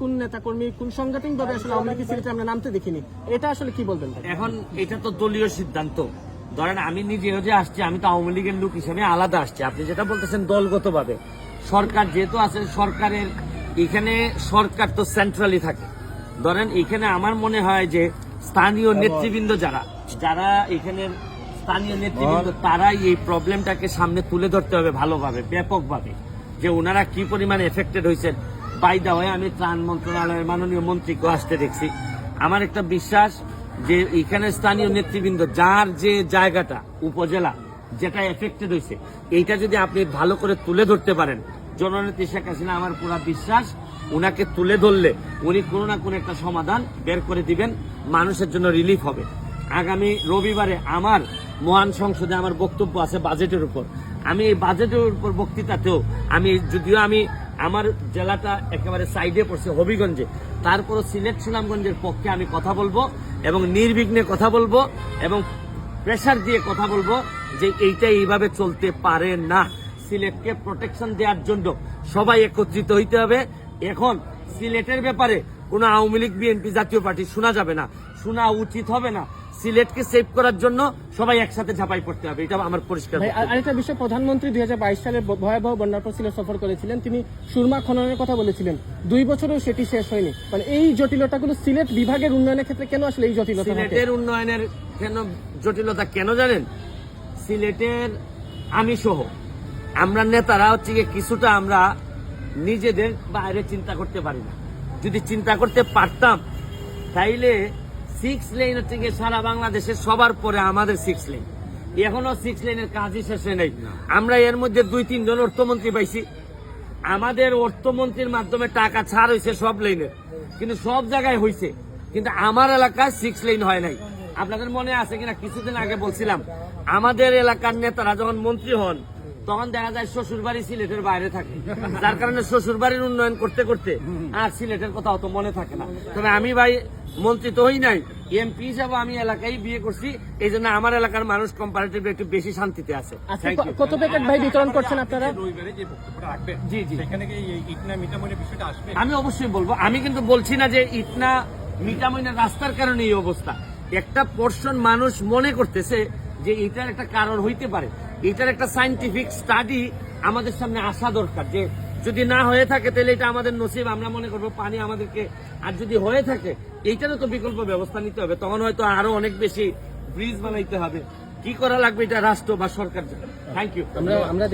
কোন নেতাকর্মী কোন সাংগঠনিক ভাবে আসলে আওয়ামী লীগের সিলেটে আমরা নামতে দেখিনি, এটা আসলে কি বলবেন? এখন এটা তো দলীয় সিদ্ধান্ত। ধরেন আমি নিজেও যে আসছি, আমি তো আওয়ামী লীগের লোক হিসেবে আলাদা আসছি। আপনি যেটা বলতেছেন দলগত ভাবে, সরকার যেহেতু আছে, সরকারের এখানে সরকার তো সেন্ট্রালি থাকে। ধরেন এখানে আমার মনে হয় যে স্থানীয় নেতৃবৃন্দ যারা যারা এখানের স্থানীয় নেতৃবৃন্দ, তারাই এই প্রবলেমটাকে সামনে তুলে ধরতে হবে ভালোভাবে, ব্যাপকভাবে, যে ওনারা কি পরিমাণে এফেক্টেড হয়েছেন। বাই দা ওয়ে, আমি ত্রাণ মন্ত্রণালয়ের মাননীয় মন্ত্রীকে আসতে দেখছি। আমার একটা বিশ্বাস যে এখানে স্থানীয় নেতৃবৃন্দ, যার যে জায়গাটা উপজেলা যেটা এফেক্টেড হয়েছে, এইটা যদি আপনি ভালো করে তুলে ধরতে পারেন, জননেত্রী শেখ হাসিনা, আমার পুরা বিশ্বাস উনাকে তুলে ধরলে উনি কোনো না কোনো একটা সমাধান বের করে দিবেন, মানুষের জন্য রিলিফ হবে। আগামী রবিবারে আমার মহান সংসদে আমার বক্তব্য আছে বাজেটের উপর। আমি এই বাজেটের উপর বক্তৃতাতেও যদিও আমার জেলাটা একেবারে সাইডে পড়ছে হবিগঞ্জে, তারপরও সিলেট সুনামগঞ্জের পক্ষে আমি কথা বলবো এবং নির্বিঘ্নে কথা বলবো এবং প্রেসার দিয়ে কথা বলবো যে এইটা এইভাবে চলতে পারে না। সিলেটকে প্রোটেকশন দেওয়ার জন্য সবাই একত্রিত হইতে হবে। এখন সিলেটের ব্যাপারে কোনো আওয়ামী লীগ, বিএনপি, জাতীয় পার্টি শোনা যাবে না, শোনা উচিত হবে না। সিলেটকে সেভ করার জন্য সবাই একসাথে ঝাঁপাই পড়তে হবে, এটা আমার পরিষ্কার। আরেকটা বিষয়, প্রধানমন্ত্রী 2022 সালে ভয়াবহ বন্যার পর সিলেট সফর করেছিলেন, তিনি সুরমা খননের কথা বলেছিলেন, 2 বছরেও সেটি শেষ হয়নি। মানে এই জটিলতাগুলো সিলেট বিভাগের উন্নয়নের ক্ষেত্রে কেন আসলে এই জটিলতা? সিলেটের উন্নয়নের জটিলতা কেন জানেন? সিলেটের আমি সহ আমরা নেতারা হচ্ছে কিছুটা আমরা নিজেদের বাইরে চিন্তা করতে পারি না। যদি চিন্তা করতে পারতাম তাইলে 6 লেন হচ্ছে সারা বাংলাদেশের সবার পরে আমাদের 6 লেন, এখনো 6 লেনের কাজই শেষে নেই। আমরা এর মধ্যে 2-3 জন অর্থমন্ত্রী পাইছি, আমাদের অর্থমন্ত্রীর মাধ্যমে টাকা ছাড় হয়েছে সব লেনের, কিন্তু সব জায়গায় হয়েছে, কিন্তু আমার এলাকায় 6 লেন হয় নাই। আপনাদের মনে আছে কিনা, কিছুদিন আগে বলছিলাম আমাদের এলাকার নেতারা যখন মন্ত্রী হন তখন দেখা যায় শ্বশুর বাড়ি সিলেটের বাইরে থাকে, যার কারণে শ্বশুর বাড়ির উন্নয়ন করতে করতে আর সিলেটের কথা অত মনে থাকে না। তবে আমি ভাই মন্ত্রী তো হই নাই, এমপি হিসাবে আমি এলাকায় বিয়ে করছি, এই জন্য আমার এলাকার মানুষ কম্পারেটিভলি একটু বেশি শান্তিতে আছে। কত প্যাকেট ভাই বিতরণ করছেন আপনারা? জি জি, আমি অবশ্যই বলবো। আমি কিন্তু বলছি না যে ইটনা মিটামইনা রাস্তার কারণে এই অবস্থা। একটা পোর্শন মানুষ মনে করতেছে যে এটার একটা কারণ হইতে পারে। এটার একটা সায়েন্টিফিক স্টাডি আমাদের সামনে আসা দরকার, যে যদি না হয়ে থাকে তাহলে এটা আমাদের নসিব, আমরা মনে করবো পানি আমাদেরকে, আর যদি হয়ে থাকে এইটারও তো বিকল্প ব্যবস্থা নিতে হবে। তখন হয়তো আরো অনেক বেশি ব্রিজ বানাইতে হবে। কি করা লাগবে এটা রাষ্ট্র বা সরকার জানে। Thank you. আমরা